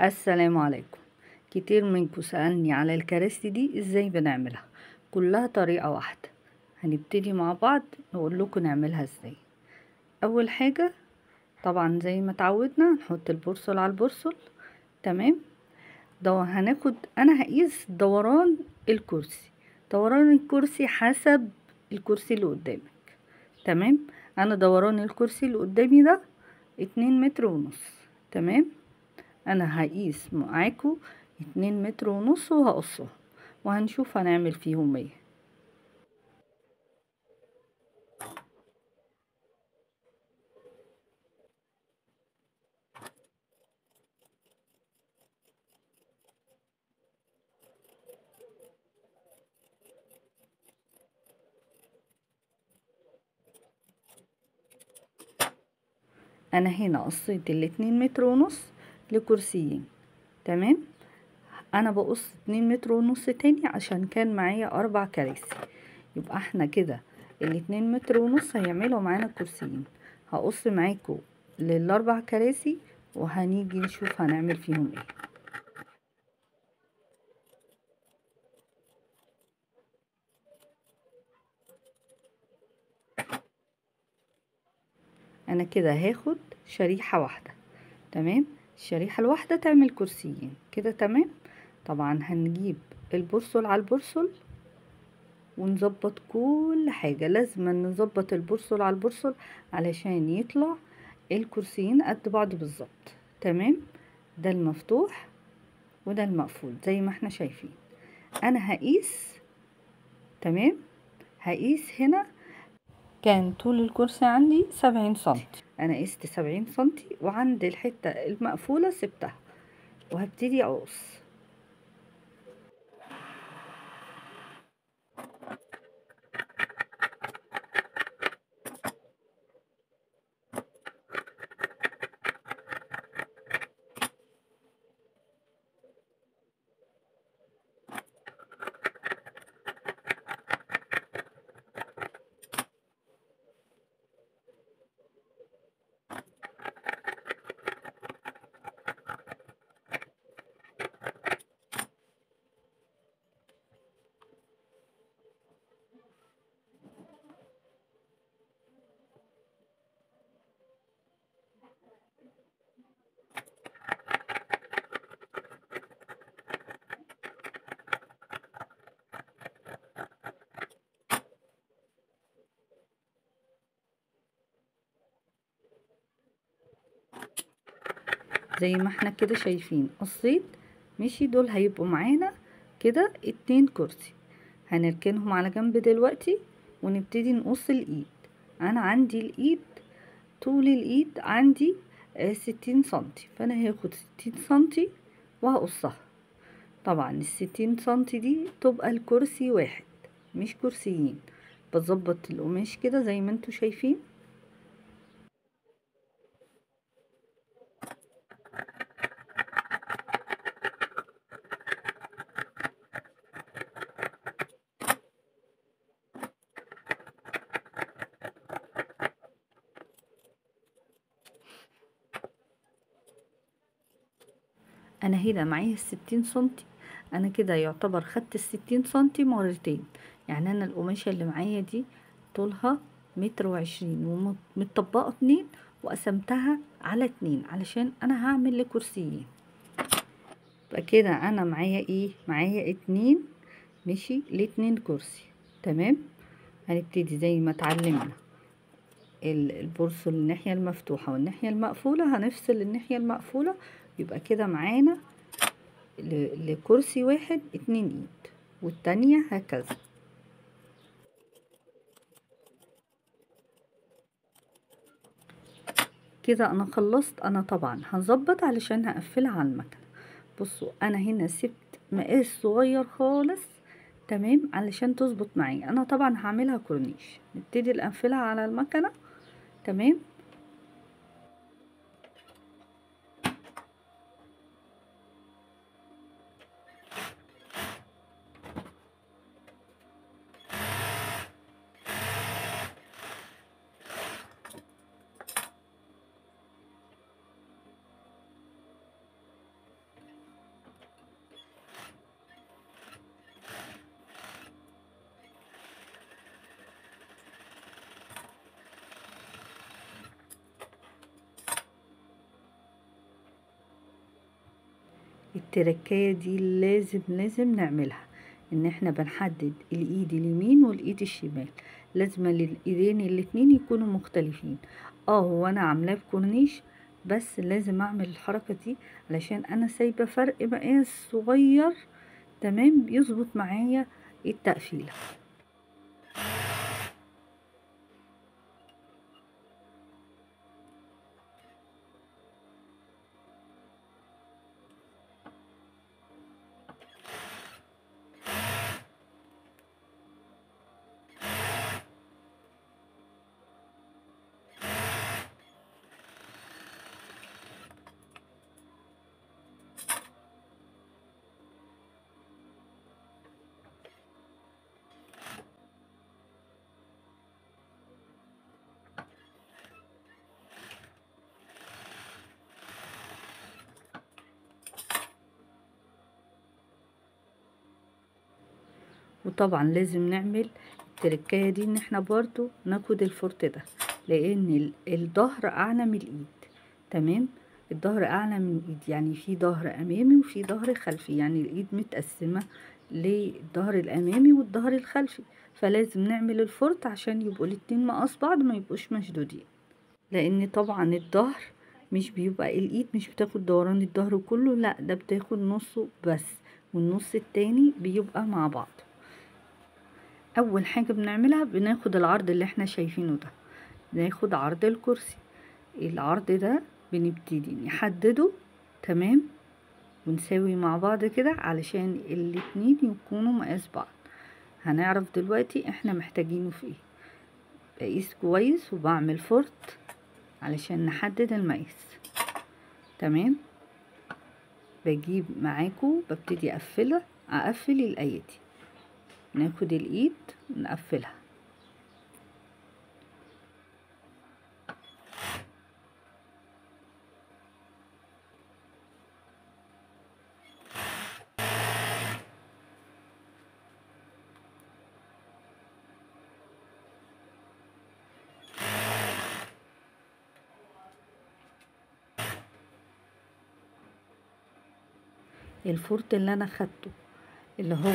السلام عليكم. كتير منكم سألني على الكراسي دي ازاي بنعملها. كلها طريقة واحدة. هنبتدي مع بعض نقول لكم نعملها ازاي. اول حاجة طبعا زي ما تعودنا نحط البرصل على البرصل. تمام. هناخد انا هقيس دوران الكرسي. دوران الكرسي حسب الكرسي اللي قدامك. تمام. انا دوران الكرسي اللي قدامي ده 2 متر ونص. تمام. انا هقيس معاكم 2 متر ونص وهقصهم وهنشوف هنعمل فيهم ايه. انا هنا قصيت 2 متر ونص لكرسيين. تمام. انا بقص 2 متر ونص تاني عشان كان معايا 4 كراسي. يبقى احنا كده 2 متر ونص هيعملوا معانا كرسيين. هقص معاكم لل4 كراسي وهنيجي نشوف هنعمل فيهم ايه. انا كده هاخد شريحة واحدة. تمام. الشريحة الواحدة تعمل كرسيين كده. تمام. طبعا هنجيب البرصل على البرصل ونظبط كل حاجة. لازم نظبط البرصل على البرصل علشان يطلع الكرسيين قد بعض بالظبط. تمام. ده المفتوح وده المقفول زي ما احنا شايفين. انا هقيس. تمام. هقيس هنا كان طول الكرسي عندي 70 سنتي. انا قست 70 سنتي وعند الحتة المقفولة سبتها وهبتدي اقص. زي ما احنا كده شايفين قصيت. ماشي. دول هيبقوا معانا كده 2 كرسي. هنركنهم على جنب دلوقتي ونبتدي نقص الايد. انا عندي الايد طول الايد عندي 60 سنتي. فانا هاخد 60 سنتي وهقصها. طبعا ال60 سنتي دي تبقى الكرسي واحد مش كرسيين. بظبط القماش كده زي ما انتوا شايفين. انا هنا معايا ال60 سنتي. انا كده يعتبر خدت ال60 سنتي مرتين. يعني انا القماشة اللي معايا دي طولها 1 متر و20 ومتطبقة 2 وقسمتها على 2 علشان انا هعمل لكرسيين. فكده انا معايا ايه؟ معايا 2. ماشي ل2 كرسي. تمام. هنبتدي زي ما اتعلمنا البرص الناحية المفتوحة والناحية المقفولة. هنفصل الناحية المقفولة. يبقى كده معانا لكرسي واحد 2 ايد والتانية هكذا. كده انا خلصت. انا طبعا هظبط علشان هقفلها على المكنة. بصوا انا هنا سبت مقاس صغير خالص. تمام. علشان تظبط معايا. انا طبعا هعملها كورنيش. نبتدي نقفلها على المكنة. تمام. التركية دي لازم نعملها، ان احنا بنحدد الايد اليمين والايد الشمال، لازم الايدين الاتنين يكونوا مختلفين. هو انا عاملاه بكورنيش، بس لازم اعمل الحركة دي علشان انا سايبة فرق مقاس صغير، تمام، بيظبط معايا التقفيلة. وطبعا لازم نعمل التركية دي، ان احنا برضو ناخد الفرط ده، لان الظهر اعلى من الايد، تمام. الظهر اعلى من الايد، يعني في ظهر امامي وفي ظهر خلفي، يعني الايد متقسمة للظهر الامامي والظهر الخلفي، فلازم نعمل الفرط عشان يبقوا الاتنين مقاس بعض، ما يبقوش مشدودين. لان طبعا الظهر مش بيبقى الايد مش بتاخد دوران الظهر كله، لا ده بتاخد نصه بس، والنص التاني بيبقى مع بعض. اول حاجة بنعملها بناخد العرض اللي احنا شايفينه ده، ناخد عرض الكرسي. العرض ده بنبتدي نحدده، تمام، ونساوي مع بعض كده علشان الاتنين يكونوا مقاس بعض. هنعرف دلوقتي احنا محتاجينه في ايه. بقيس كويس وبعمل فرط علشان نحدد المقاس، تمام. بجيب معاكو ببتدي اقفل الايدي، ناخد الايد ونقفلها. الفرط اللي انا خدته اللي هو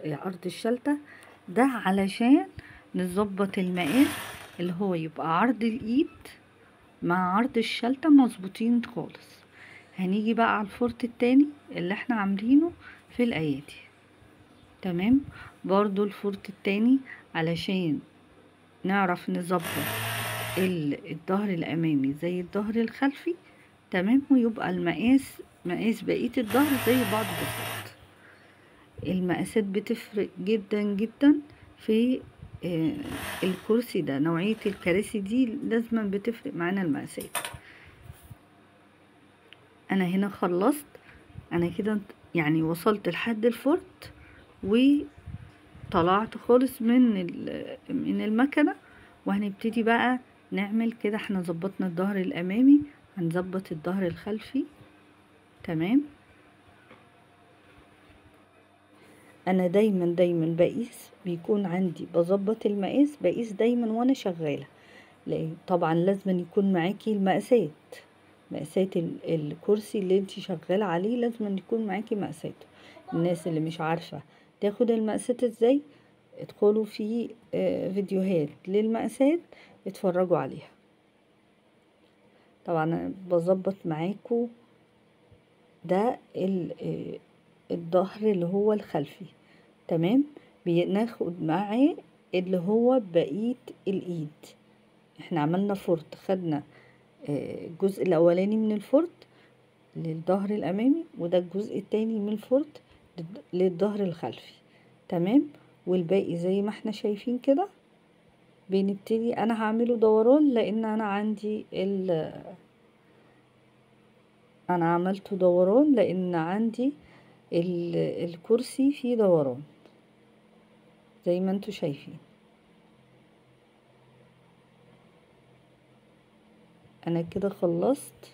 عرض الشلتة ده، علشان نظبط المقاس اللي هو يبقى عرض الايد مع عرض الشلتة مظبوطين خالص. هنيجي بقى على الفرط التاني اللي احنا عاملينه في الايادي، تمام. برضو الفرط التاني علشان نعرف نظبط الظهر الامامي زي الظهر الخلفي، تمام، ويبقى مقاس بقية الظهر زي بعض بالظبط. المقاسات بتفرق جدا جدا في الكرسي ده، نوعية الكراسي دي لازما بتفرق معانا المقاسات. انا هنا خلصت، انا كده يعني وصلت لحد الفرط وطلعت خالص من المكنة، وهنبتدي بقى نعمل كده. احنا ظبطنا الظهر الامامي، هنظبط الظهر الخلفي، تمام. انا دايما بقيس، بيكون عندي بظبط المقاس، بقيس دايما وانا شغالة، لان طبعا لازم يكون معاكي مقاسات الكرسي اللي انت شغالة عليه، لازم يكون معاكي مقاساته. الناس اللي مش عارفة تاخد المقاسات ازاي، ادخلوا في فيديوهات للمقاسات اتفرجوا عليها. طبعا انا بظبط معاكو ده الظهر اللي هو الخلفي، تمام. بناخد معاه اللي هو بقية الايد. احنا عملنا فرط، خدنا الجزء الاولاني من الفرط للظهر الامامي، وده الجزء التاني من الفرط للظهر الخلفي، تمام. والباقي زي ما احنا شايفين كده بنبتدي. انا هعمله دوران لان انا عندي انا عملته دوران لان عندي الكرسي فيه دوران زي ما انتوا شايفين. انا كده خلصت.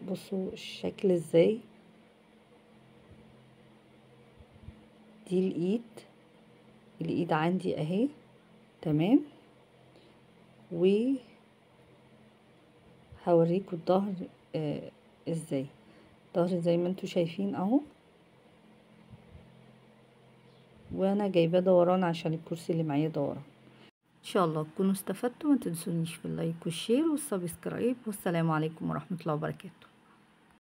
بصوا الشكل ازاي. دي الايد عندي اهي، تمام. وهبتدي هوريكم الظهر ازاي. الظهر زي ما انتوا شايفين اهو، وانا جايباه دوران عشان الكرسي اللي معايا دوران. ان شاء الله تكونوا استفدتوا، ما تنسونيش في اللايك والشير والسبسكرايب، والسلام عليكم ورحمة الله وبركاته.